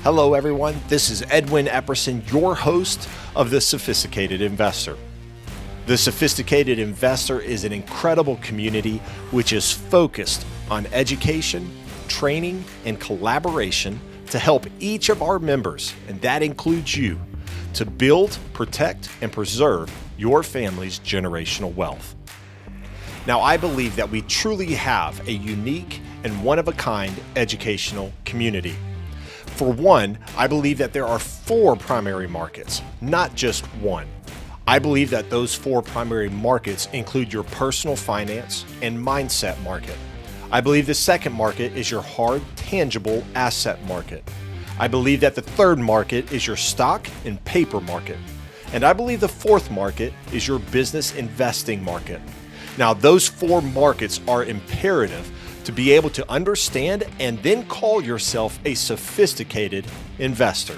Hello, everyone. This is Edwin Epperson, your host of The Sophisticated Investor. The Sophisticated Investor is an incredible community which is focused on education, training, and collaboration to help each of our members, and that includes you, to build, protect, and preserve your family's generational wealth. Now, I believe that we truly have a unique and one-of-a-kind educational community. For one, I believe that there are 4 primary markets, not just one. I believe that those 4 primary markets include your personal finance and mindset market. I believe the second market is your hard, tangible asset market. I believe that the third market is your stock and paper market. And I believe the fourth market is your business investing market. Now, those 4 markets are imperative to be able to understand and then call yourself a sophisticated investor.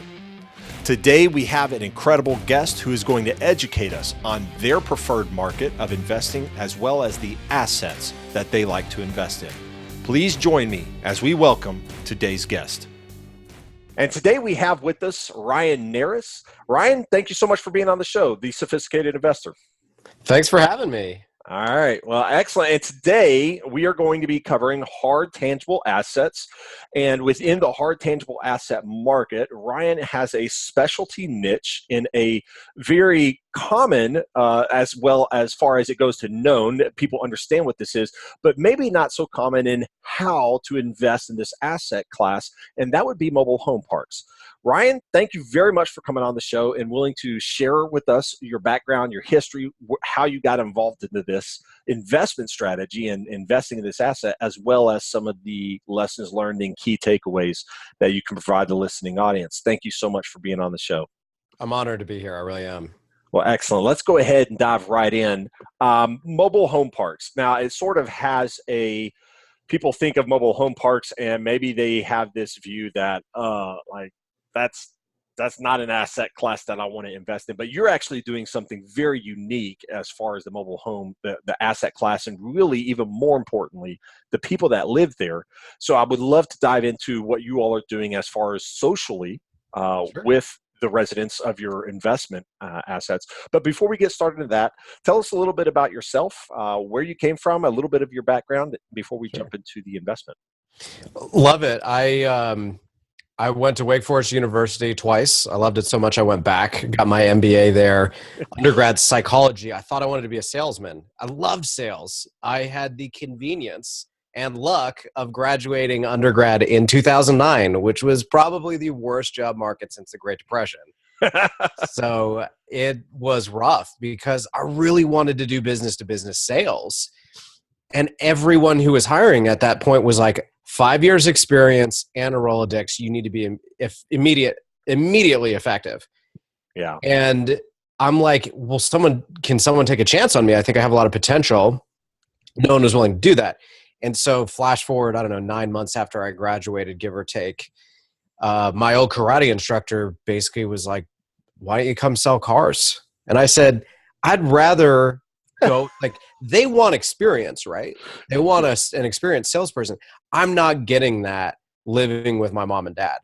Today, we have an incredible guest who is going to educate us on their preferred market of investing as well as the assets that they like to invest in. Please join me as we welcome today's guest. And today we have with us Ryan Narus. Ryan, thank you so much for being on the show, The Sophisticated Investor. Thanks for having me. All right. Well, excellent. And today we are going to be covering hard tangible assets. And within the hard tangible asset market, Ryan has a specialty niche in a very common, as well as far as it goes to known, people understand what this is, but maybe not so common in how to invest in this asset class. And that would be mobile home parks. Ryan, thank you very much for coming on the show and willing to share with us your background, your history, how you got involved into this investment strategy and investing in this asset, as well as some of the lessons learned and key takeaways that you can provide the listening audience. Thank you so much for being on the show. I'm honored to be here. I really am. Well, excellent. Let's go ahead and dive right in. Mobile home parks. Now, it sort of has people think of mobile home parks and maybe they have this view that that's not an asset class that I want to invest in, but you're actually doing something very unique as far as the mobile home, the asset class, and really even more importantly, the people that live there. So I would love to dive into what you all are doing as far as socially Sure. with the residents of your investment assets. But before we get started into that, tell us a little bit about yourself, where you came from, a little bit of your background before we jump into the investment. Love it. I went to Wake Forest University twice. I loved it so much I went back, got my MBA there. Undergrad psychology. I thought I wanted to be a salesman. I loved sales. I had the convenience and luck of graduating undergrad in 2009, which was probably the worst job market since the Great Depression. So it was rough because I really wanted to do business-to-business sales. And everyone who was hiring at that point was like, 5 years experience and a Rolodex, you need to be immediately effective. Yeah. And I'm like, well, can someone take a chance on me? I think I have a lot of potential. No one was willing to do that. And so flash forward, 9 months after I graduated, give or take, my old karate instructor basically was like, why don't you come sell cars? And I said, I'd rather go, they want experience, right? They want an experienced salesperson. I'm not getting that living with my mom and dad.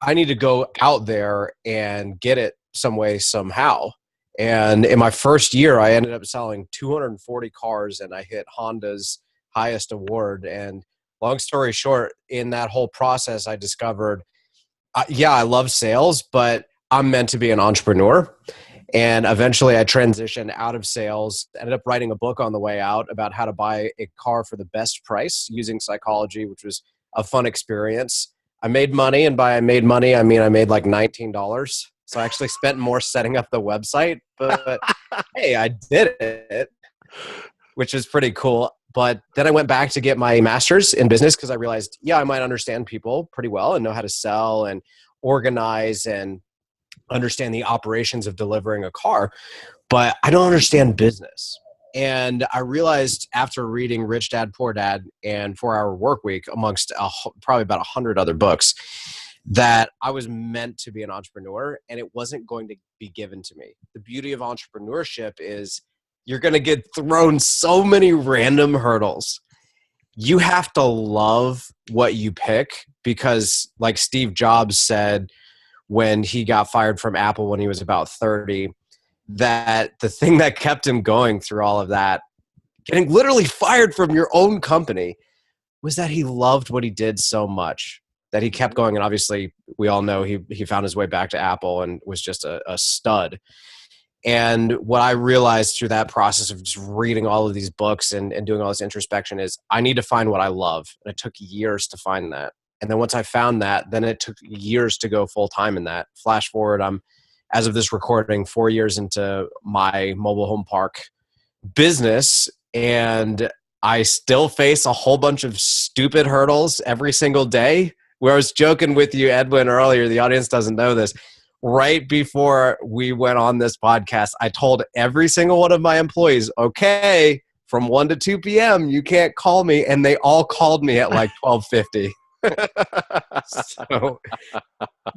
I need to go out there and get it some way, somehow. And in my first year, I ended up selling 240 cars and I hit Honda's highest award. And long story short, in that whole process, I discovered, I love sales, but I'm meant to be an entrepreneur. And eventually I transitioned out of sales, ended up writing a book on the way out about how to buy a car for the best price using psychology, which was a fun experience. I made money, and by I made money, I mean I made like $19. So I actually spent more setting up the website, but hey, I did it, which is pretty cool. But then I went back to get my master's in business because I realized, I might understand people pretty well and know how to sell and organize and understand the operations of delivering a car, but I don't understand business. And I realized after reading Rich Dad, Poor Dad and 4 Hour Work Week, amongst probably about 100 other books, that I was meant to be an entrepreneur and it wasn't going to be given to me. The beauty of entrepreneurship is you're going to get thrown so many random hurdles. You have to love what you pick because, like Steve Jobs said, when he got fired from Apple when he was about 30, that the thing that kept him going through all of that, getting literally fired from your own company, was that he loved what he did so much that he kept going. And obviously we all know he found his way back to Apple and was just a stud. And what I realized through that process of just reading all of these books and doing all this introspection is I need to find what I love. And it took years to find that. And then once I found that, then it took years to go full time in that. Flash forward, I'm, as of this recording, 4 years into my mobile home park business. And I still face a whole bunch of stupid hurdles every single day. Where I was joking with you, Edwin, earlier, the audience doesn't know this. Right before we went on this podcast, I told every single one of my employees, okay, from 1 to 2 p.m., you can't call me. And they all called me at like 12:50. So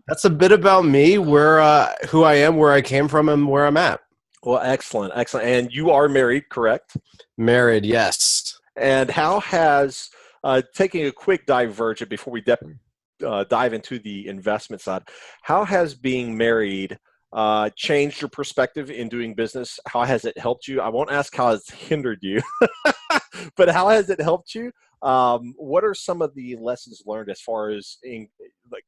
that's a bit about me, where who I am, where I came from, and where I'm at. Well, excellent. And you are married, correct? Married, yes. And how has, taking a quick divergent before we dive into the investment side, how has being married changed your perspective in doing business? How has it helped you? I won't ask how it's hindered you, but how has it helped you? What are some of the lessons learned as far as,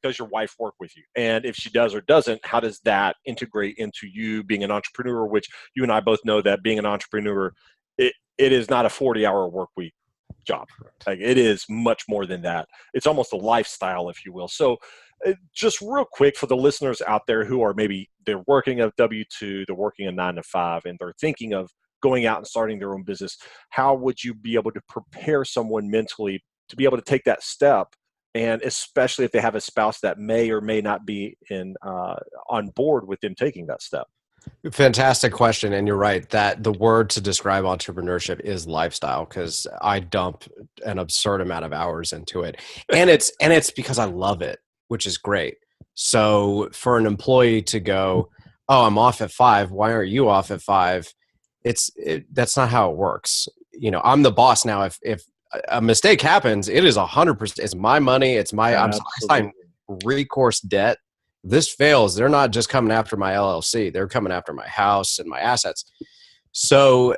does your wife work with you? And if she does or doesn't, how does that integrate into you being an entrepreneur, which you and I both know that being an entrepreneur, it is not a 40-hour work week job. Like, it is much more than that. It's almost a lifestyle, if you will. So just real quick for the listeners out there who are maybe they're working a W-2, they're working a 9 to 5, and they're thinking of going out and starting their own business, how would you be able to prepare someone mentally to be able to take that step? And especially if they have a spouse that may or may not be on board with them taking that step. Fantastic question. And you're right that the word to describe entrepreneurship is lifestyle, because I dump an absurd amount of hours into it. And it's because I love it, which is great. So for an employee to go, oh, I'm off at 5. Why aren't you off at 5? That's not how it works. You know, I'm the boss now. If a mistake happens, it is 100%. It's my money. It's my, I sign recourse debt. This fails, they're not just coming after my LLC. They're coming after my house and my assets. So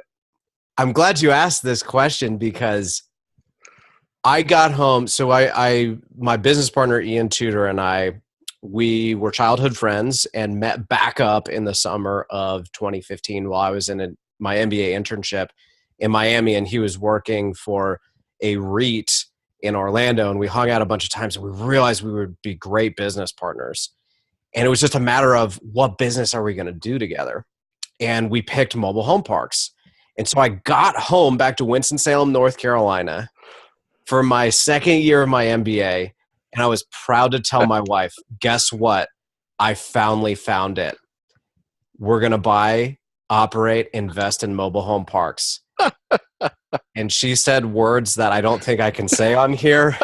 I'm glad you asked this question, because I got home. So my business partner, Ian Tudor, and we were childhood friends and met back up in the summer of 2015 while I was in my MBA internship in Miami, and he was working for a REIT in Orlando, and we hung out a bunch of times, and we realized we would be great business partners. And it was just a matter of what business are we going to do together? And we picked mobile home parks. And so I got home back to Winston-Salem, North Carolina for my second year of my MBA. And I was proud to tell my wife, guess what? I finally found it. We're going to buy, operate, invest in mobile home parks. And she said words that I don't think I can say on here.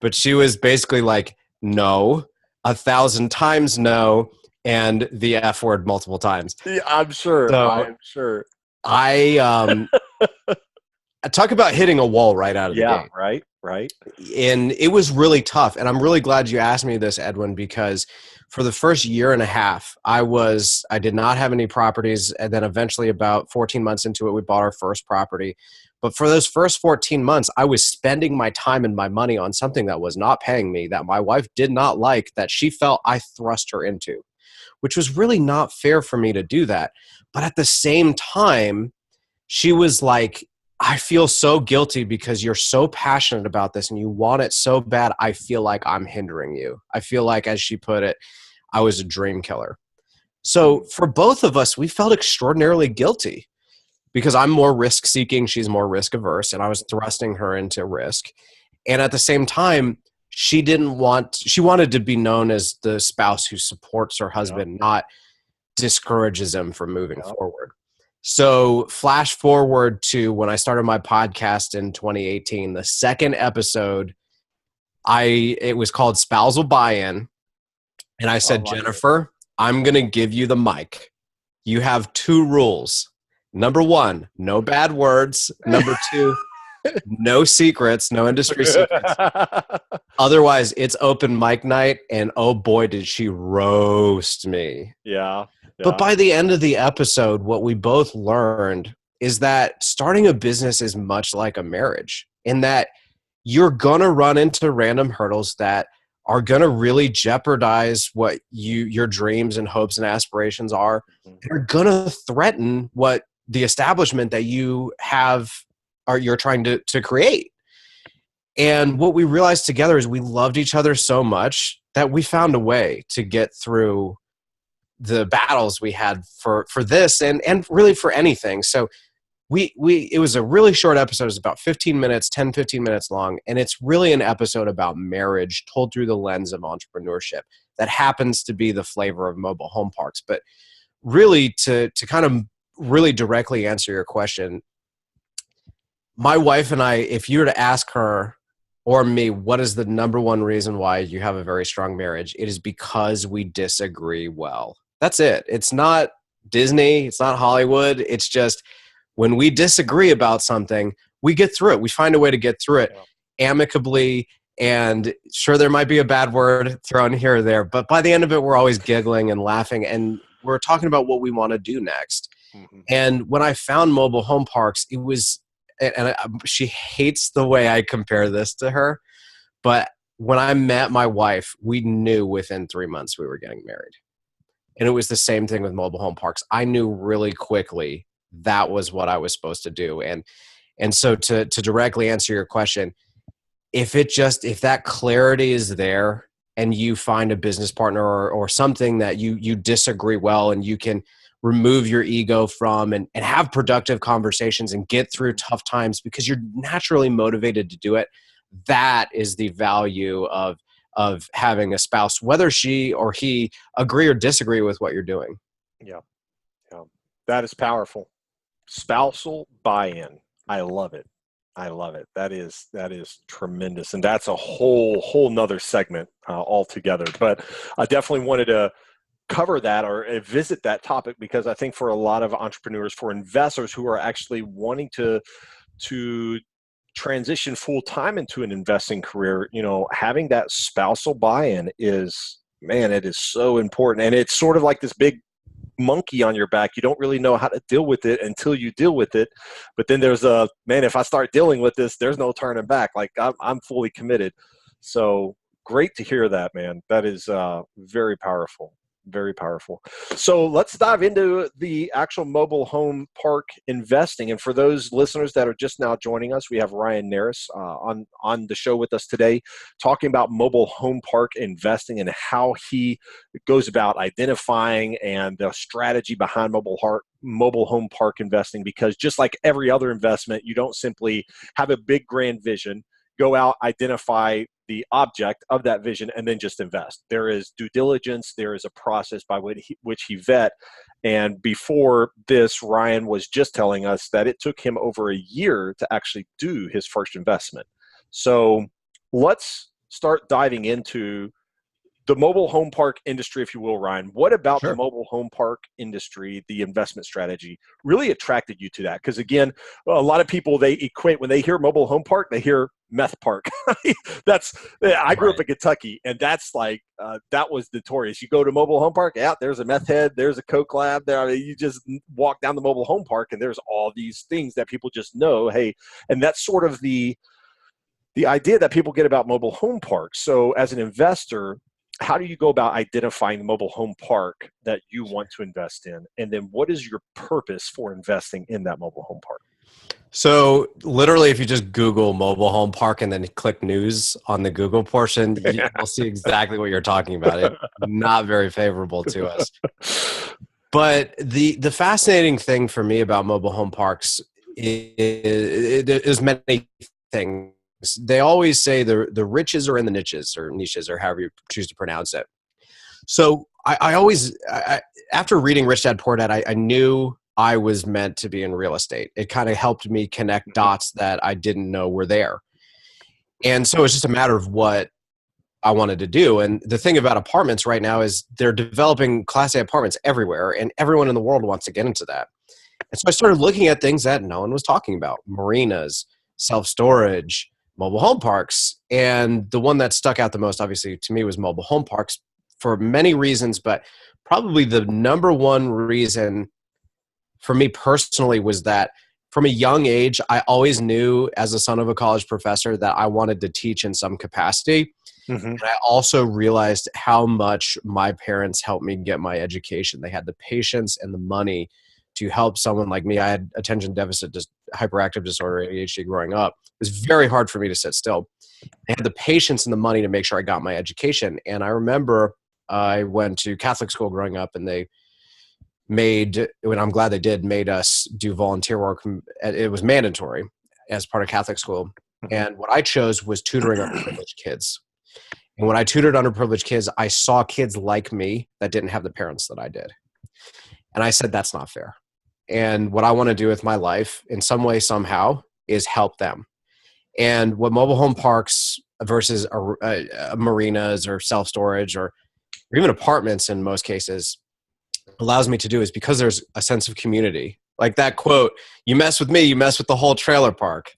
But she was basically like, no, 1,000 times no, and the F word multiple times. Yeah, I'm sure. So I'm sure. I talk about hitting a wall right out of the gate. Yeah, right. And it was really tough. And I'm really glad you asked me this, Edwin, because for the first year and a half, I did not have any properties. And then eventually about 14 months into it, we bought our first property. But for those first 14 months, I was spending my time and my money on something that was not paying me, that my wife did not like, that she felt I thrust her into, which was really not fair for me to do that. But at the same time, she was like, I feel so guilty because you're so passionate about this and you want it so bad. I feel like I'm hindering you. I feel like, as she put it, I was a dream killer. So for both of us, we felt extraordinarily guilty, because I'm more risk seeking, she's more risk averse, and I was thrusting her into risk. And at the same time, she wanted to be known as the spouse who supports her husband, not discourages him from moving forward. So flash forward to when I started my podcast in 2018, the second episode, it was called Spousal Buy-In. And I said, Jennifer, I'm going to give you the mic. You have 2 rules. Number 1, no bad words. Number 2, No secrets, no industry secrets. Otherwise, it's open mic night, and oh boy, did she roast me. Yeah. But Yeah. by the end of the episode, what we both learned is that starting a business is much like a marriage, in that you're going to run into random hurdles that are going to really jeopardize what your dreams and hopes and aspirations are. They're going to threaten what the establishment that you have or you're trying to create. And what we realized together is we loved each other so much that we found a way to get through the battles we had for this and really for anything. So it was a really short episode. It was about 15 minutes, 15 minutes long. And it's really an episode about marriage told through the lens of entrepreneurship that happens to be the flavor of mobile home parks. But really to kind of really directly answer your question, my wife and I, if you were to ask her or me, what is the number one reason why you have a very strong marriage? It is because we disagree well. That's it. It's not Disney. It's not Hollywood. It's just when we disagree about something, we get through it. We find a way to get through it amicably. And sure, there might be a bad word thrown here or there, but by the end of it, we're always giggling and laughing. And we're talking about what we want to do next. Mm-hmm. And when I found mobile home parks, it was, she hates the way I compare this to her, but when I met my wife, we knew within 3 months we were getting married. And it was the same thing with mobile home parks. I knew really quickly that was what I was supposed to do. And so to directly answer your question, if that clarity is there and you find a business partner or something that you disagree well and you can remove your ego from and have productive conversations and get through tough times because you're naturally motivated to do it, that is the value of having a spouse, whether she or he agree or disagree with what you're doing. Yeah. Yeah. That is powerful. Spousal buy-in. I love it. I love it. That is tremendous. And that's a whole nother segment altogether. But I definitely wanted to cover that or visit that topic because I think for a lot of entrepreneurs, for investors who are actually wanting to transition full time into an investing career, having that spousal buy-in is, man, it is so important. And it's sort of like this big monkey on your back. You don't really know how to deal with it until you deal with it. But then there's if I start dealing with this, there's no turning back. Like I'm fully committed. So great to hear that, man. That is very powerful. Very powerful. So let's dive into the actual mobile home park investing. And for those listeners that are just now joining us, we have Ryan Narus on the show with us today, talking about mobile home park investing and how he goes about identifying and the strategy behind mobile home park investing. Because just like every other investment, you don't simply have a big grand vision, go out, identify the object of that vision, and then just invest. There is due diligence. There is a process by which he vet. And before this, Ryan was just telling us that it took him over a year to actually do his first investment. So let's start diving into the mobile home park industry, if you will, Ryan. What about the mobile home park industry, the investment strategy, really attracted you to that? Because again, a lot of people, they equate, when they hear mobile home park, they hear meth park. I grew up in Kentucky, and that's like, that was notorious. You go to mobile home park, there's a meth head, there's a coke lab there. I mean, you just walk down the mobile home park and there's all these things that people just know, hey, and that's sort of the idea that people get about mobile home parks. So as an investor, how do you go about identifying the mobile home park that you want to invest in? And then what is your purpose for investing in that mobile home park? So literally, if you just Google mobile home park and then click news on the Google portion, you'll see exactly what you're talking about. It's not very favorable to us. But the fascinating thing for me about mobile home parks is many things. They always say the riches are in the niches or however you choose to pronounce it. So I always, after reading Rich Dad Poor Dad, I knew I was meant to be in real estate. It kind of helped me connect dots that I didn't know were there. And so it's just a matter of what I wanted to do. And the thing about apartments right now is they're developing Class A apartments everywhere, and everyone in the world wants to get into that. And so I started looking at things that no one was talking about: marinas, self-storage, mobile home parks. And the one that stuck out the most, obviously, to me was mobile home parks for many reasons, but probably the number one reason for me personally was that from a young age, I always knew as a son of a college professor that I wanted to teach in some capacity. Mm-hmm. And I also realized how much my parents helped me get my education. They had the patience and the money to help someone like me. I had attention deficit hyperactive disorder, ADHD, growing up. It was very hard for me to sit still. They had the patience and the money to make sure I got my education. And I remember I went to Catholic school growing up, and they made, and I'm glad they did, made us do volunteer work. It was mandatory as part of Catholic school. And what I chose was tutoring underprivileged kids. And when I tutored underprivileged kids, I saw kids like me that didn't have the parents that I did. And I said, that's not fair. And what I want to do with my life in some way, somehow, is help them. And what mobile home parks versus marinas or self-storage or even apartments in most cases allows me to do is because there's a sense of community. Like that quote, you mess with me, you mess with the whole trailer park.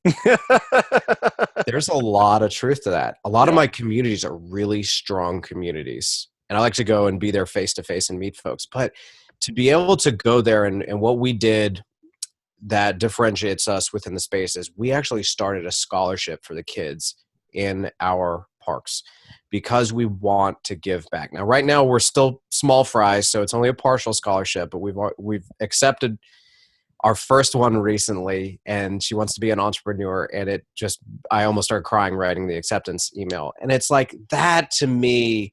There's a lot of truth to that. A lot of my communities are really strong communities. And I like to go and be there face to face and meet folks. But to be able to go there and what we did that differentiates us within the space is we actually started a scholarship for the kids in our parks because we want to give back. Now, right now we're still small fries, so it's only a partial scholarship, but we've accepted our first one recently, and she wants to be an entrepreneur, and I almost started crying writing the acceptance email. And it's like that to me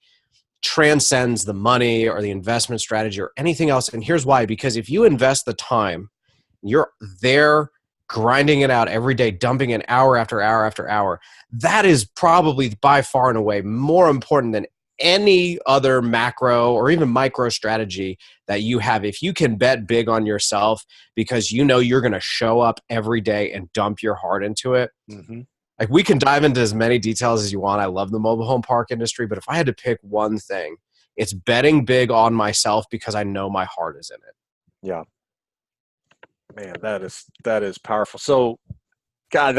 transcends the money or the investment strategy or anything else. And here's why, because if you invest the time, you're there grinding it out every day, dumping in hour after hour after hour, that is probably by far and away more important than any other macro or even micro strategy that you have. If you can bet big on yourself because you know you're going to show up every day and dump your heart into it. Mm-hmm. Like, we can dive into as many details as you want. I love the mobile home park industry, but if I had to pick one thing, it's betting big on myself because I know my heart is in it. Yeah. Man, that is powerful. So, God,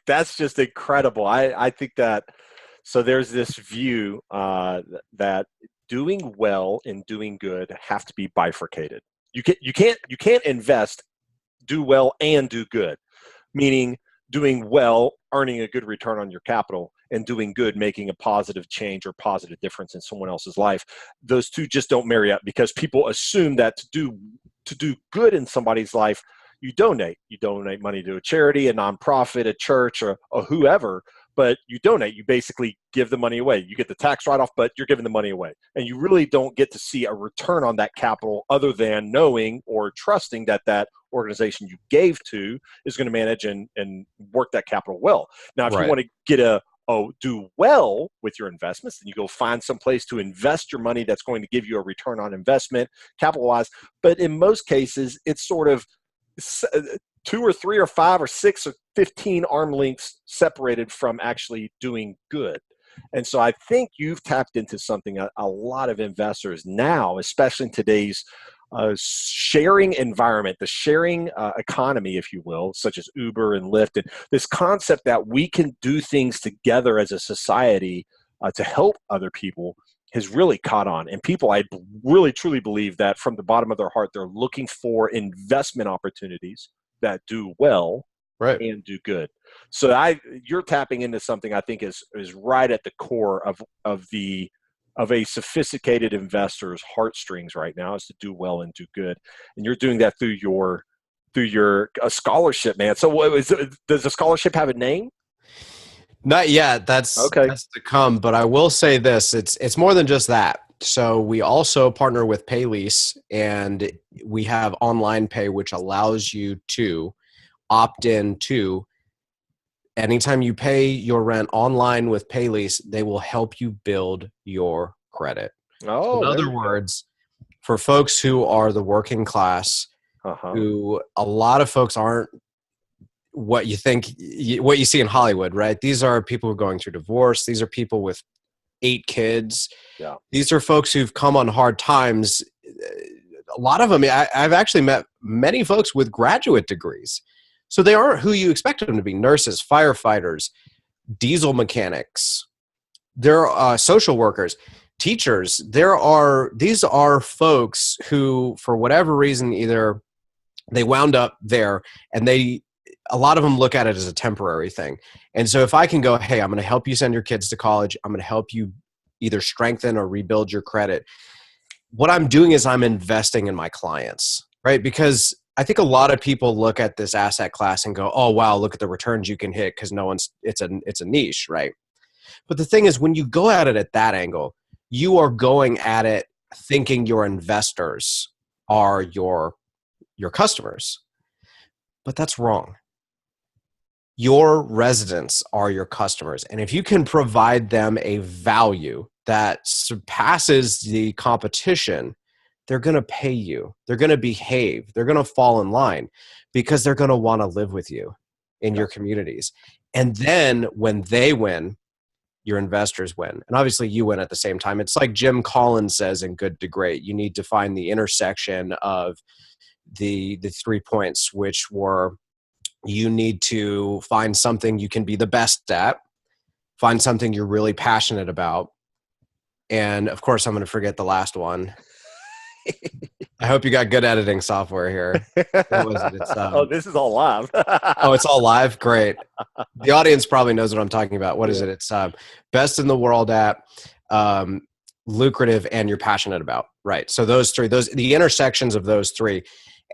that's just incredible. I think that, so there's this view that doing well and doing good have to be bifurcated. You can't invest, do well and do good, meaning doing well, earning a good return on your capital, and doing good, making a positive change or positive difference in someone else's life. Those two just don't marry up because people assume that to do good in somebody's life, you donate money to a charity, a nonprofit, a church, or whoever, but you donate. You basically give the money away. You get the tax write-off, but you're giving the money away. And you really don't get to see a return on that capital other than knowing or trusting that that organization you gave to is going to manage and work that capital well. Now, if you want to get do well with your investments, then you go find some place to invest your money that's going to give you a return on investment, capital-wise. But in most cases, it's sort of 2 or 3 or 5 or 6 or 15 arm lengths separated from actually doing good. And so I think you've tapped into something a lot of investors now, especially in today's sharing environment, the sharing economy, if you will, such as Uber and Lyft, and this concept that we can do things together as a society to help other people has really caught on. And people, I really truly believe that from the bottom of their heart, they're looking for investment opportunities that do well and do good. So you're tapping into something I think is right at the core of a sophisticated investor's heartstrings right now, is to do well and do good. And you're doing that through your scholarship, man. So does the scholarship have a name? Not yet. That's to come. But I will say this: it's more than just that. So we also partner with Paylease, and we have online pay, which allows you to opt in to anytime you pay your rent online with Paylease, they will help you build your credit. So in other words, for folks who are the working class, who a lot of folks aren't what you think, what you see in Hollywood, right? These are people who are going through divorce. These are people with 8 kids. Yeah. These are folks who've come on hard times. A lot of them, I've actually met many folks with graduate degrees. So they aren't who you expect them to be. Nurses, firefighters, diesel mechanics, there are social workers, teachers. These are folks who, for whatever reason, either they wound up there and a lot of them look at it as a temporary thing. And so if I can go, hey, I'm going to help you send your kids to college, I'm going to help you either strengthen or rebuild your credit. What I'm doing is I'm investing in my clients, right? Because I think a lot of people look at this asset class and go, oh, wow, look at the returns you can hit because it's a niche, right? But the thing is, when you go at it at that angle, you are going at it thinking your investors are your customers. But that's wrong. Your residents are your customers. And if you can provide them a value that surpasses the competition, they're going to pay you. They're going to behave. They're going to fall in line because they're going to want to live with you in your communities. And then when they win, your investors win. And obviously you win at the same time. It's like Jim Collins says in Good to Great, you need to find the intersection of the 3 points, which were you need to find something you can be the best at, find something you're really passionate about, and of course I'm going to forget the last one. I hope you got good editing software here. What was it? Oh, this is all live. Oh, it's all live? Great. The audience probably knows what I'm talking about. What is it? It's best in the world at, lucrative, and you're passionate about. Right. So those three, the intersections of those three.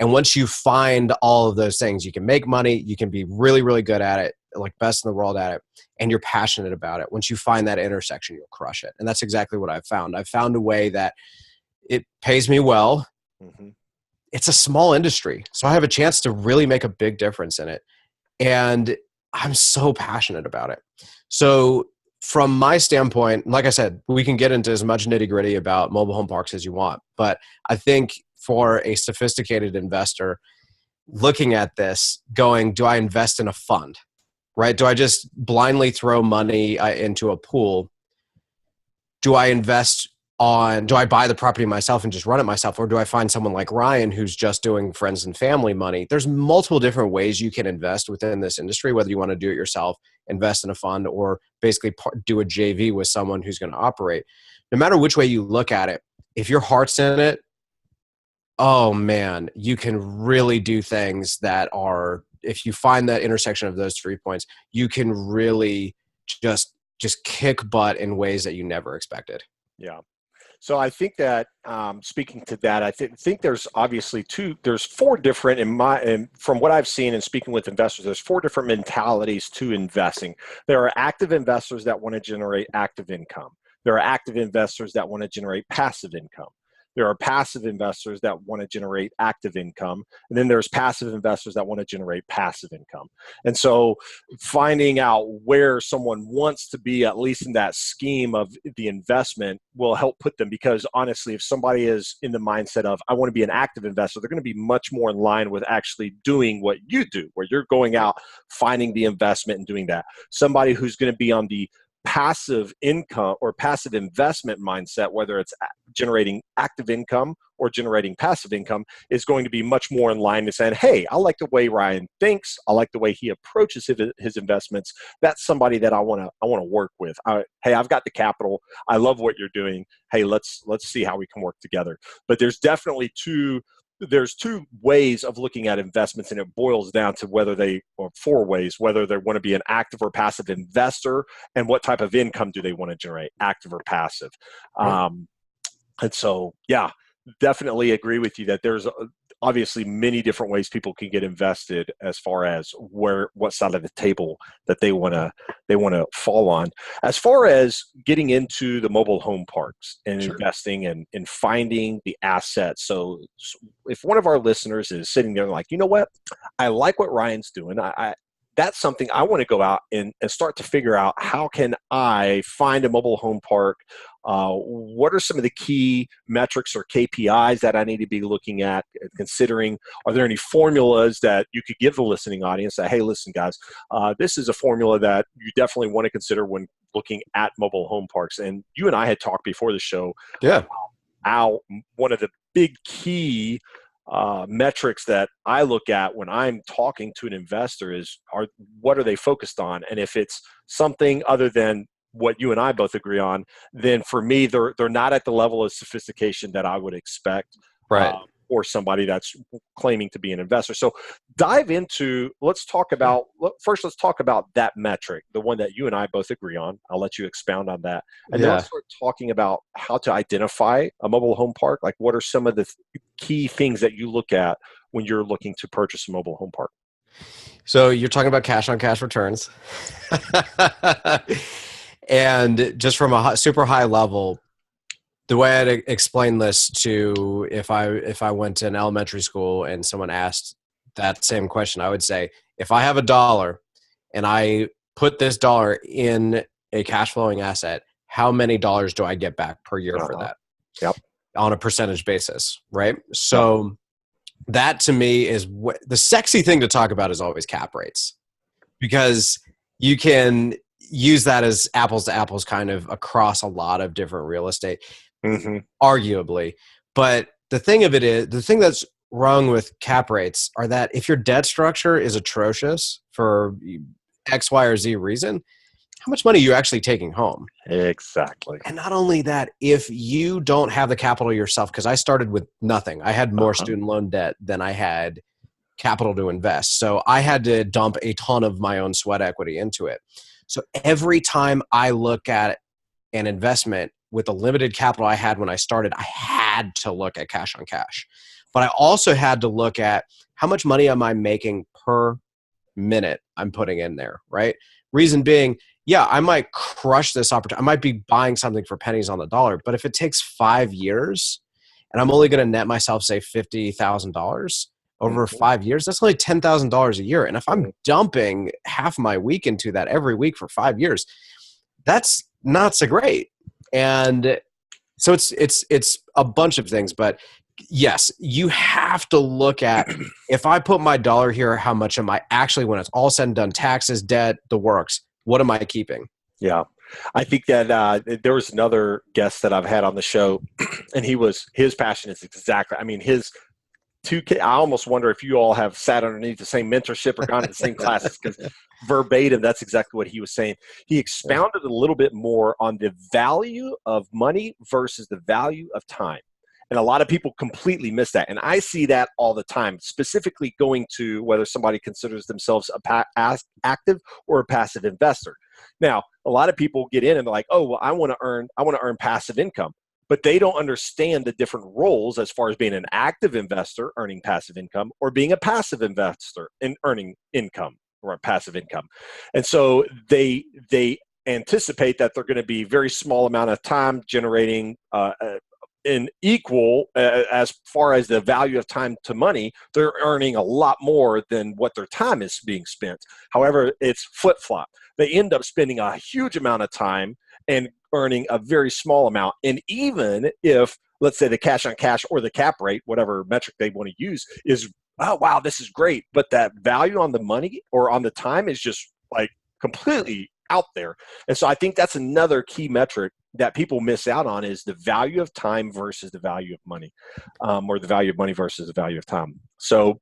And once you find all of those things, you can make money, you can be really, really good at it, like best in the world at it, and you're passionate about it. Once you find that intersection, you'll crush it. And that's exactly what I've found. I've found a way that it pays me well. Mm-hmm. It's a small industry, so I have a chance to really make a big difference in it. And I'm so passionate about it. So from my standpoint, like I said, we can get into as much nitty gritty about mobile home parks as you want. But I think for a sophisticated investor looking at this, going, do I invest in a fund, right? Do I just blindly throw money into a pool? Do I buy the property myself and just run it myself? Or do I find someone like Ryan who's just doing friends and family money? There's multiple different ways you can invest within this industry, whether you want to do it yourself, invest in a fund, or basically do a JV with someone who's going to operate. No matter which way you look at it, if your heart's in it, oh man, you can really do things that are, if you find that intersection of those 3 points, you can really just kick butt in ways that you never expected. Yeah. So I think that speaking to that, I think there's obviously there's four different, and from what I've seen and speaking with investors, there's four different mentalities to investing. There are active investors that want to generate active income. There are active investors that want to generate passive income. There are passive investors that want to generate active income. And then there's passive investors that want to generate passive income. And so finding out where someone wants to be, at least in that scheme of the investment, will help put them, because honestly, if somebody is in the mindset of, I want to be an active investor, they're going to be much more in line with actually doing what you do, where you're going out, finding the investment and doing that. Somebody who's going to be on the passive income or passive investment mindset, whether it's generating active income or generating passive income, is going to be much more in line to saying, hey, I like the way Ryan thinks. I like the way he approaches his investments. That's somebody that I want to work with. Hey, I've got the capital. I love what you're doing. Hey, let's see how we can work together. But there's definitely two ways of looking at investments, and it boils down to four ways, whether they want to be an active or passive investor, and what type of income do they want to generate, active or passive. Right. And so, yeah, definitely agree with you that there's obviously many different ways people can get invested as far as what side of the table that they want to fall on. As far as getting into the mobile home parks and Sure. investing and finding the assets. So if one of our listeners is sitting there like, you know what, I like what Ryan's doing. That's something I want to go out and start to figure out, how can I find a mobile home park? What are some of the key metrics or KPIs that I need to be looking at and considering? Are there any formulas that you could give the listening audience that, hey, listen, guys, this is a formula that you definitely want to consider when looking at mobile home parks? And you and I had talked before the show. Yeah. One of the big key metrics that I look at when I'm talking to an investor is, what are they focused on? And if it's something other than what you and I both agree on, then for me, they're not at the level of sophistication that I would expect. Right. Or somebody that's claiming to be an investor. So let's talk about that metric, the one that you and I both agree on. I'll let you expound on that. And then let's start talking about how to identify a mobile home park. Like, what are some of the key things that you look at when you're looking to purchase a mobile home park? So you're talking about cash on cash returns. And just from a super high level, the way I'd explain this to if I went to an elementary school and someone asked that same question, I would say, if I have $1 and I put this dollar in a cash flowing asset, how many dollars do I get back per year for that? Yep. On a percentage basis, right? So that to me is the sexy thing to talk about is always cap rates, because you can use that as apples to apples kind of across a lot of different real estate. Mm-hmm. Arguably. But the thing that's wrong with cap rates are that if your debt structure is atrocious for X, Y, or Z reason, how much money are you actually taking home? Exactly. And not only that, if you don't have the capital yourself, because I started with nothing. I had more student loan debt than I had capital to invest. So I had to dump a ton of my own sweat equity into it. So every time I look at an investment with the limited capital I had when I started, I had to look at cash on cash. But I also had to look at how much money am I making per minute I'm putting in there, right? Reason being, yeah, I might crush this opportunity. I might be buying something for pennies on the dollar, but if it takes 5 years and I'm only going to net myself, say, $50,000 over 5 years, that's only $10,000 a year. And if I'm dumping half my week into that every week for 5 years, that's not so great. And so it's a bunch of things, but yes, you have to look at, if I put my dollar here, how much am I actually, when it's all said and done, taxes, debt, the works, what am I keeping? Yeah. I think that there was another guest that I've had on the show, and his passion is exactly, I mean, I almost wonder if you all have sat underneath the same mentorship or gone to the same classes, because verbatim, that's exactly what he was saying. He expounded a little bit more on the value of money versus the value of time. And a lot of people completely miss that. And I see that all the time, specifically going to whether somebody considers themselves active or a passive investor. Now, a lot of people get in and they're like, oh, well, I want to earn passive income. But they don't understand the different roles as far as being an active investor, earning passive income, or being a passive investor and earning income or passive income. And so they anticipate that they're going to be very small amount of time generating an equal, as far as the value of time to money, they're earning a lot more than what their time is being spent. However, it's flip-flop. They end up spending a huge amount of time and earning a very small amount. And even if, let's say, the cash on cash or the cap rate, whatever metric they want to use, is, oh, wow, this is great, but that value on the money or on the time is just like completely out there. And so I think that's another key metric that people miss out on, is the value of time versus the value of money, or the value of money versus the value of time. So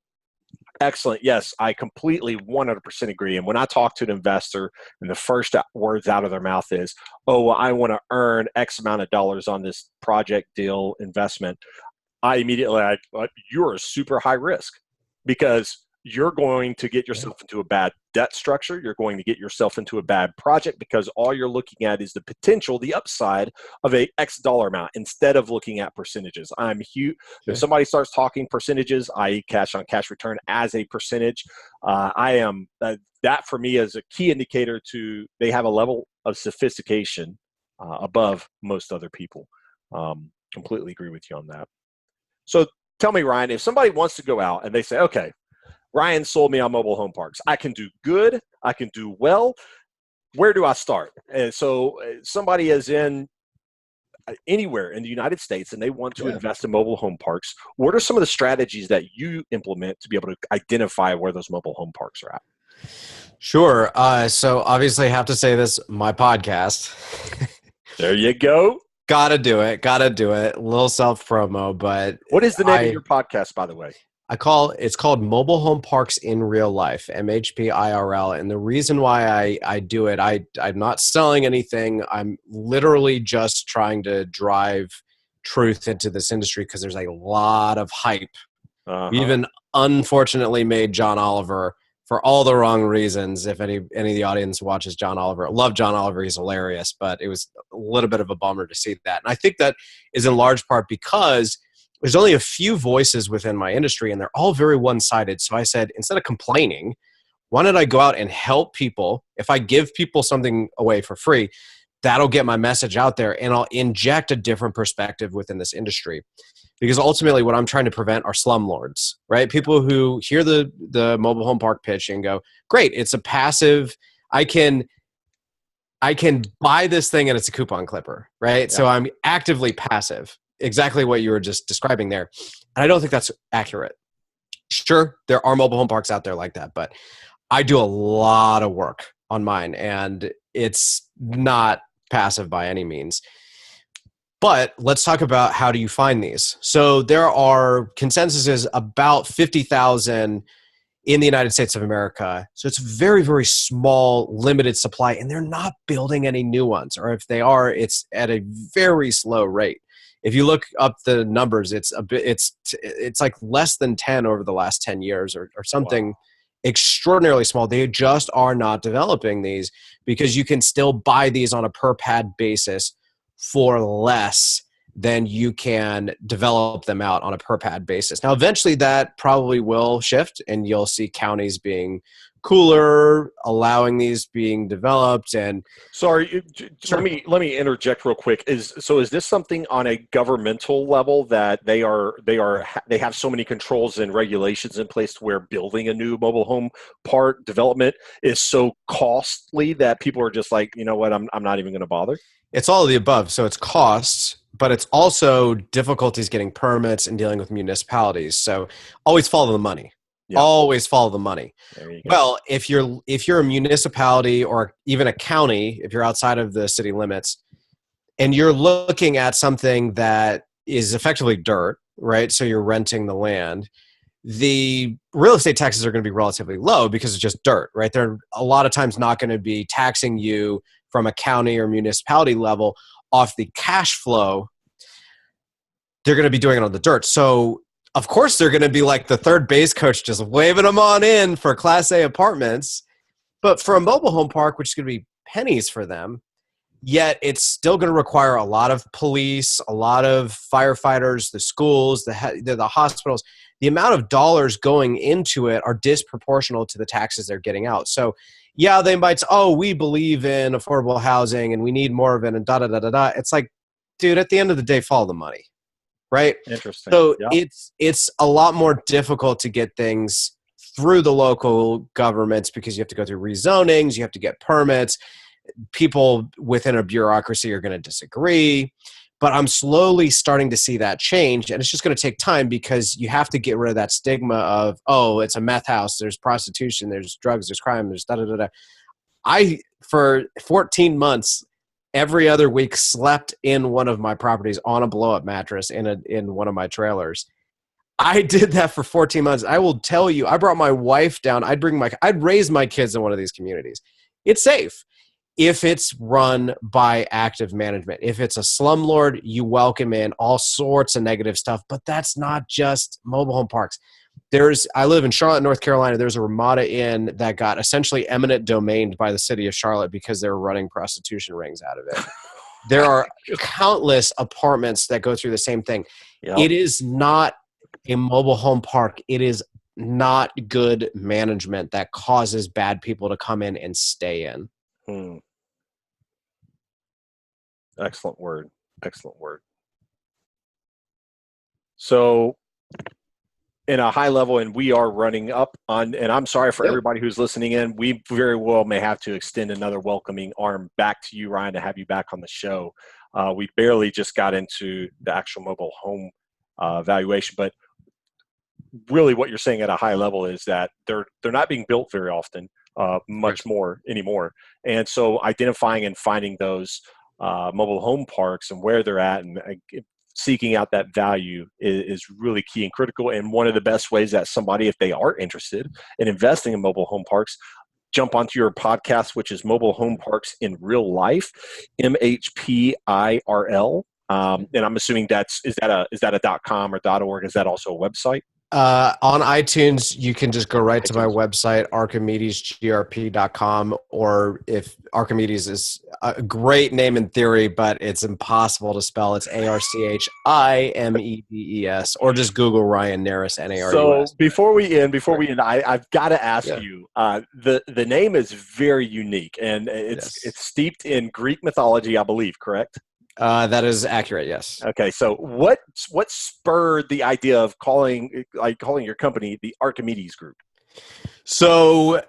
excellent. Yes, I completely 100% agree. And when I talk to an investor and the first words out of their mouth is, oh, well, I want to earn X amount of dollars on this project, deal, investment, I immediately, you're a super high risk, because you're going to get yourself into a bad debt structure. You're going to get yourself into a bad project, because all you're looking at is the potential, the upside of a X dollar amount, instead of looking at percentages. I'm huge. If somebody starts talking percentages, i.e. cash on cash return as a percentage, that for me is a key indicator to they have a level of sophistication above most other people. Completely agree with you on that. So tell me, Ryan, if somebody wants to go out and they say, okay, Ryan sold me on mobile home parks, I can do good, I can do well, where do I start? And so somebody is in anywhere in the United States and they want to invest in mobile home parks, what are some of the strategies that you implement to be able to identify where those mobile home parks are at? Sure. So obviously I have to say this, my podcast. There you go. Gotta do it. Gotta do it. A little self promo, but What is the name of your podcast, by the way? it's called Mobile Home Parks in Real Life, MHPIRL. And the reason why I do it, I'm not selling anything. I'm literally just trying to drive truth into this industry because there's a lot of hype. We even unfortunately made John Oliver for all the wrong reasons. If any of the audience watches John Oliver, I love John Oliver. He's hilarious, but it was a little bit of a bummer to see that. And I think that is in large part because there's only a few voices within my industry and they're all very one-sided. So I said, instead of complaining, why don't I go out and help people? If I give people something away for free, that'll get my message out there and I'll inject a different perspective within this industry. Because ultimately what I'm trying to prevent are slumlords, right? People who hear the mobile home park pitch and go, great, it's a passive, I can buy this thing and it's a coupon clipper, right? Yeah. So I'm actively passive. Exactly what you were just describing there. And I don't think that's accurate. Sure, there are mobile home parks out there like that, but I do a lot of work on mine and it's not passive by any means. But let's talk about how do you find these. So there are consensuses about 50,000 in the United States of America. So it's very, very small, limited supply, and they're not building any new ones. Or if they are, it's at a very slow rate. If you look up the numbers, it's like less than 10 over the last 10 years or something. Wow. Extraordinarily small. They just are not developing these because you can still buy these on a per pad basis for less than you can develop them out on a per pad basis. Now, eventually that probably will shift and you'll see counties being cooler, allowing these being developed. And sorry, sure. let me interject real quick. Is this something on a governmental level that they have so many controls and regulations in place to where building a new mobile home park development is so costly that people are just like, you know what, I'm not even going to bother? It's all of the above. So it's costs, but it's also difficulties getting permits and dealing with municipalities. So always follow the money. Yep. Always follow the money. Well, if you're a municipality or even a county, if you're outside of the city limits, and you're looking at something that is effectively dirt, right? So you're renting the land. The real estate taxes are going to be relatively low because it's just dirt, right? They're a lot of times not going to be taxing you from a county or municipality level off the cash flow. They're going to be doing it on the dirt. So of course they're going to be like the third base coach just waving them on in for Class A apartments. But for a mobile home park, which is going to be pennies for them, yet it's still going to require a lot of police, a lot of firefighters, the schools, the hospitals. The amount of dollars going into it are disproportional to the taxes they're getting out. So yeah, they might say, oh, we believe in affordable housing and we need more of it and da-da-da-da-da. It's like, dude, at the end of the day, follow the money, right? Interesting. So it's a lot more difficult to get things through the local governments because you have to go through rezonings, you have to get permits. People within a bureaucracy are going to disagree. But I'm slowly starting to see that change, and it's just going to take time because you have to get rid of that stigma of, oh, it's a meth house, there's prostitution, there's drugs, there's crime, there's da-da-da-da. I, for 14 months, every other week slept in one of my properties on a blow-up mattress in one of my trailers. I did that for 14 months. I will tell you, I brought my wife down. I'd raise my kids in one of these communities. It's safe if it's run by active management. If it's a slumlord, you welcome in all sorts of negative stuff, but that's not just mobile home parks. I live in Charlotte, North Carolina. There's a Ramada Inn that got essentially eminent domained by the city of Charlotte because they were running prostitution rings out of it. There are countless apartments that go through the same thing. Yep. It is not a mobile home park. It is not good management that causes bad people to come in and stay in. Excellent word. Excellent word. So in a high level, and we are running up on, and I'm sorry for everybody who's listening in, we very well may have to extend another welcoming arm back to you, Ryan, to have you back on the show. We barely just got into the actual mobile home valuation, but really what you're saying at a high level is that they're not being built very often, much more anymore. And so identifying and finding those mobile home parks and where they're at, and seeking out that value is really key and critical. And one of the best ways that somebody, if they are interested in investing in mobile home parks, jump onto your podcast, which is Mobile Home Parks in Real Life, MHPIRL. And I'm assuming is that a .com or .org? Is that also a website? On iTunes, you can just go right to my website, archimedesgrp.com, or if Archimedes is a great name in theory, but it's impossible to spell. It's ARCHIMEDES, or just Google Ryan Narus, NARUS. So before we end, I've got to ask you, the name is very unique, and it's steeped in Greek mythology, I believe, correct? That is accurate. Yes. Okay. So what spurred the idea of calling your company the Archimedes Group? So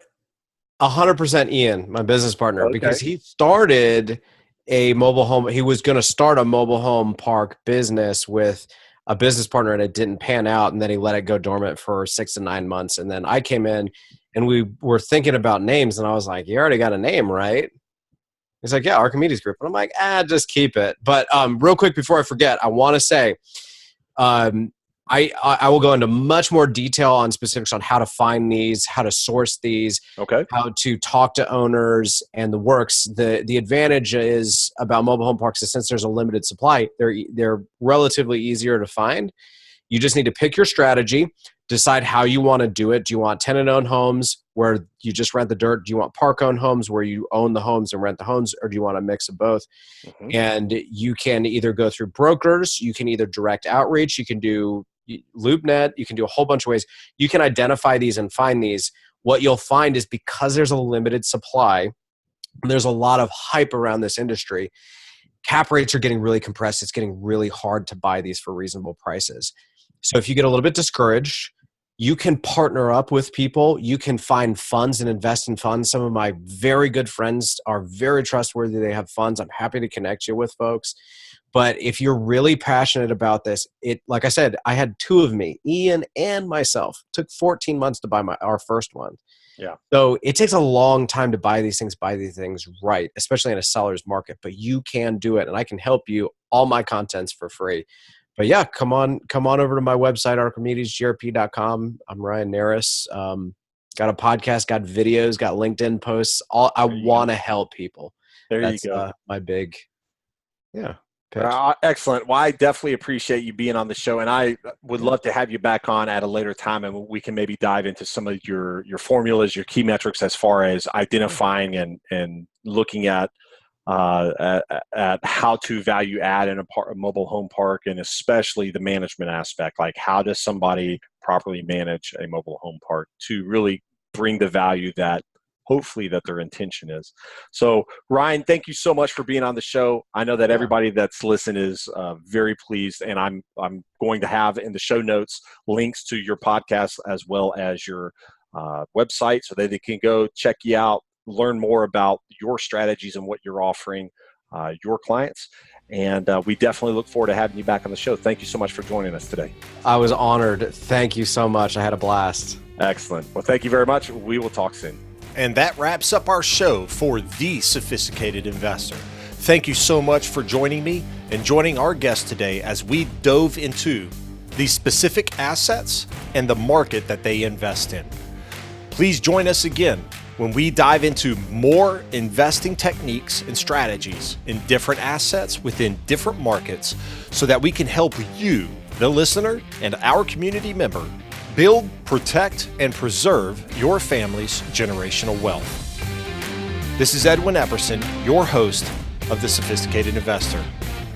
100% Ian, my business partner, because he started a mobile home. He was going to start a mobile home park business with a business partner, and it didn't pan out. And then he let it go dormant for 6 to 9 months. And then I came in and we were thinking about names, and I was like, you already got a name, right? He's like, yeah, Archimedes Group. And I'm like, just keep it. But real quick before I forget, I want to say I will go into much more detail on specifics on how to find these, how to source these, how to talk to owners and the works. The advantage is about mobile home parks is since there's a limited supply, they're relatively easier to find. You just need to pick your strategy, decide how you want to do it. Do you want tenant-owned homes where you just rent the dirt? Do you want park-owned homes where you own the homes and rent the homes? Or do you want a mix of both? And you can either go through brokers, you can either direct outreach, you can do LoopNet, you can do a whole bunch of ways. You can identify these and find these. What you'll find is because there's a limited supply, and there's a lot of hype around this industry, cap rates are getting really compressed. It's getting really hard to buy these for reasonable prices. So if you get a little bit discouraged, you can partner up with people. You can find funds and invest in funds. Some of my very good friends are very trustworthy. They have funds. I'm happy to connect you with folks. But if you're really passionate about this, like I said, I had 2 of me, Ian and myself. It took 14 months to buy our first one. Yeah. So it takes a long time to buy these things right, especially in a seller's market. But you can do it, and I can help you. All my content's for free. But yeah, come on over to my website, archimedesgrp.com. I'm Ryan Narus. Got a podcast, got videos, got LinkedIn posts. I want to help people. That's, you go. My big, pitch. Excellent. Well, I definitely appreciate you being on the show, and I would love to have you back on at a later time, and we can maybe dive into some of your formulas, your key metrics as far as identifying and looking at how to value add in a mobile home park, and especially the management aspect. Like, how does somebody properly manage a mobile home park to really bring the value that hopefully that their intention is. So Ryan, thank you so much for being on the show. I know that everybody that's listened is very pleased, and I'm going to have in the show notes links to your podcast as well as your website so that they can go check you out, learn more about your strategies and what you're offering your clients. And we definitely look forward to having you back on the show. Thank you so much for joining us today. I was honored. Thank you so much. I had a blast. Excellent. Well, thank you very much. We will talk soon. And that wraps up our show for The Sophisticated Investor. Thank you so much for joining me and joining our guest today as we dove into the specific assets and the market that they invest in. Please join us again when we dive into more investing techniques and strategies in different assets within different markets so that we can help you, the listener, and our community member build, protect, and preserve your family's generational wealth. This is Edwin Epperson, your host of The Sophisticated Investor.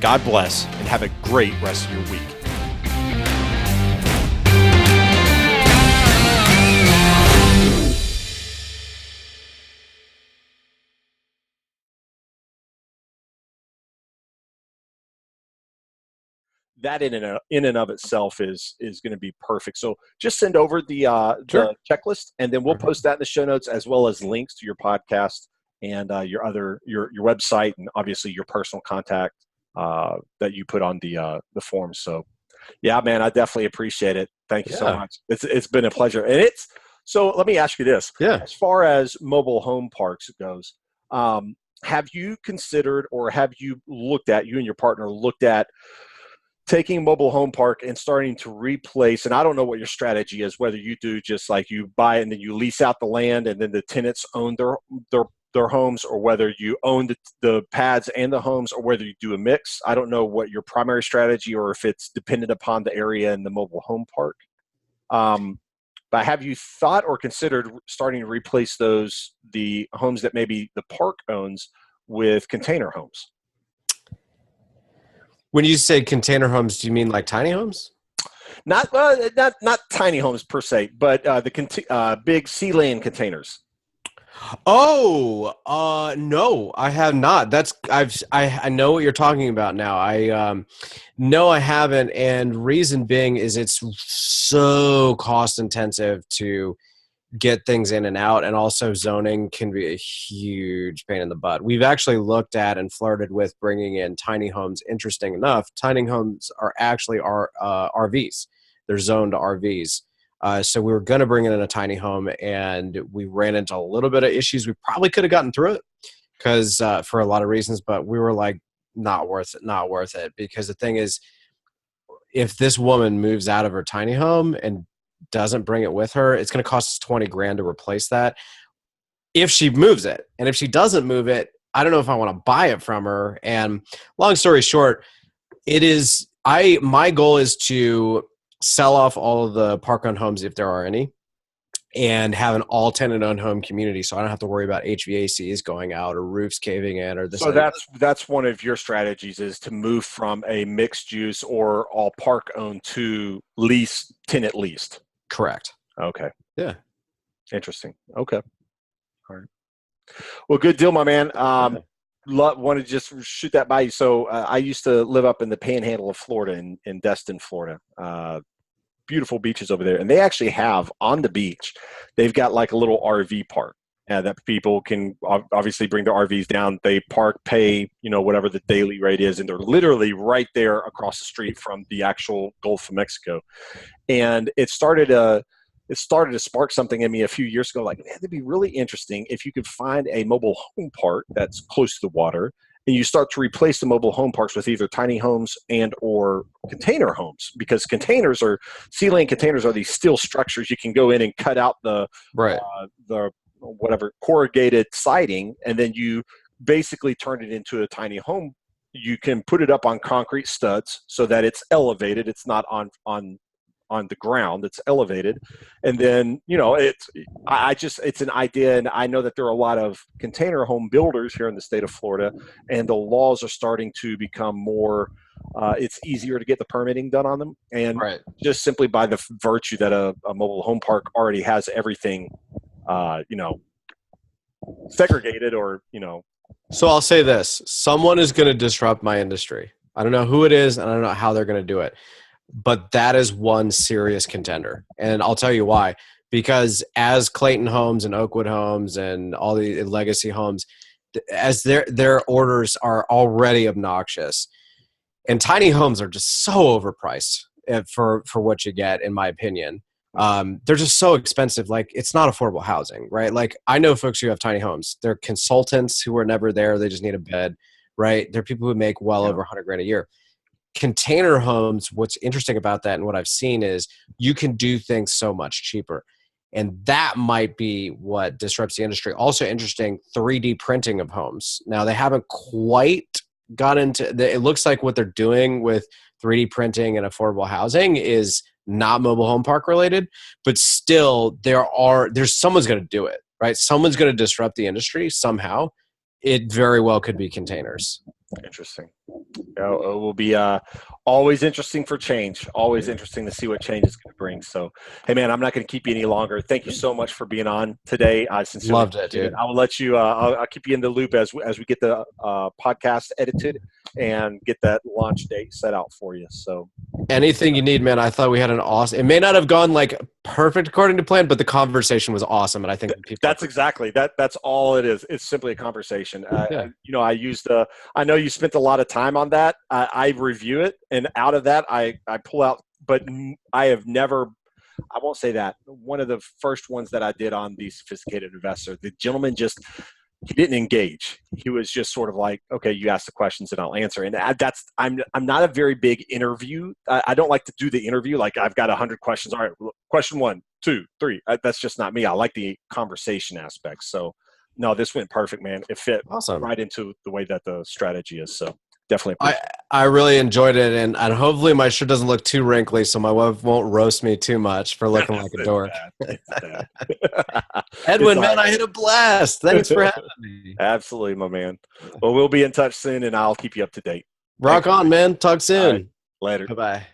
God bless and have a great rest of your week. That in and of itself is going to be perfect. So just send over the checklist, and then we'll post that in the show notes, as well as links to your podcast and your website, and obviously your personal contact that you put on the forms. So yeah, man, I definitely appreciate it. Thank you so much. It's been a pleasure. And so let me ask you this. Yeah. As far as mobile home parks goes, have you considered, or have you looked at, you and your partner looked at taking a mobile home park and starting to replace, and I don't know what your strategy is, whether you do just like you buy it and then you lease out the land and then the tenants own their homes, or whether you own the pads and the homes, or whether you do a mix. I don't know what your primary strategy, or if it's dependent upon the area and the mobile home park. But have you thought or considered starting to replace the homes that maybe the park owns with container homes? When you say container homes, do you mean like tiny homes? Not tiny homes per se, but the big sea land containers. Oh, no, I have not. I know what you're talking about now. No, I haven't, and reason being is it's so cost intensive to get things in and out, and also zoning can be a huge pain in the butt. We've actually looked at and flirted with bringing in tiny homes. Interesting enough, tiny homes are actually RVs. They're zoned RVs. So we were going to bring in a tiny home, and we ran into a little bit of issues. We probably could have gotten through it because for a lot of reasons, but we were like, not worth it. Because the thing is, if this woman moves out of her tiny home and doesn't bring it with her, it's going to cost us 20 grand to replace that if she moves it. And if she doesn't move it, I don't know if I want to buy it from her. And long story short, my goal is to sell off all of the park-owned homes, if there are any, and have an all tenant-owned home community, so I don't have to worry about HVACs going out or roofs caving in or this. So that's one of your strategies, is to move from a mixed use or all park-owned to tenant leased. Correct. Okay. Yeah. Interesting. Okay. All right. Well, good deal, my man. Want to just shoot that by you. So I used to live up in the panhandle of Florida, in Destin, Florida. Beautiful beaches over there. And they actually have on the beach, they've got like a little RV park that people can obviously bring their RVs down. They park, pay, whatever the daily rate is. And they're literally right there across the street from the actual Gulf of Mexico. And it started to spark something in me a few years ago. Like, man, it'd be really interesting if you could find a mobile home park that's close to the water, and you start to replace the mobile home parks with either tiny homes and or container homes, because sea land containers are these steel structures. You can go in and cut out the whatever corrugated siding, and then you basically turn it into a tiny home. You can put it up on concrete studs so that it's elevated. It's not on the ground, it's elevated. And then, it's an idea. And I know that there are a lot of container home builders here in the state of Florida, and the laws are starting to become more, it's easier to get the permitting done on them. And just simply by the virtue that a mobile home park already has everything, segregated or. So I'll say this, someone is going to disrupt my industry. I don't know who it is, and I don't know how they're going to do it. But that is one serious contender. And I'll tell you why. Because as Clayton Homes and Oakwood Homes and all the legacy homes, as their orders are already obnoxious. And tiny homes are just so overpriced for what you get, in my opinion. They're just so expensive. Like, it's not affordable housing, right? Like, I know folks who have tiny homes. They're consultants who are never there. They just need a bed, right? They're people who make well over 100 grand a year. Container homes, what's interesting about that and what I've seen is you can do things so much cheaper. And that might be what disrupts the industry. Also interesting, 3D printing of homes. Now, they haven't quite got into it. Looks like what they're doing with 3D printing and affordable housing is not mobile home park related, but still there's someone's going to do it, right? Someone's going to disrupt the industry somehow. It very well could be containers. Interesting. It will be always interesting for change. Always interesting to see what change is going to bring. So, hey, man, I'm not going to keep you any longer. Thank you so much for being on today. I sincerely loved it, dude. I will let you. I'll keep you in the loop as we get the podcast edited and get that launch date set out for you. So, anything you need, man. I thought we had an awesome. It may not have gone like perfect according to plan, but the conversation was awesome, and I think that's exactly that. That's all it is. It's simply a conversation. I used. I know you spent a lot of time on that. I review it, and out of that, I pull out. But I have never. I won't say that. One of the first ones that I did on the Sophisticated Investor, the gentleman just he didn't engage. He was just sort of like, okay, you ask the questions and I'll answer. And I'm not a very big interview. I don't like to do the interview. Like I've got 100 questions. All right, question 1, 2, 3. That's just not me. I like the conversation aspect. So no, this went perfect, man. It fit right into the way that the strategy is. So definitely. I really enjoyed it, and hopefully my shirt doesn't look too wrinkly, so my wife won't roast me too much for looking like a dork. Edwin, man, I had a blast. Thanks for having me. Absolutely, my man. Well, we'll be in touch soon, and I'll keep you up to date. Rock on, man. Talk soon. Right. Later. Bye-bye.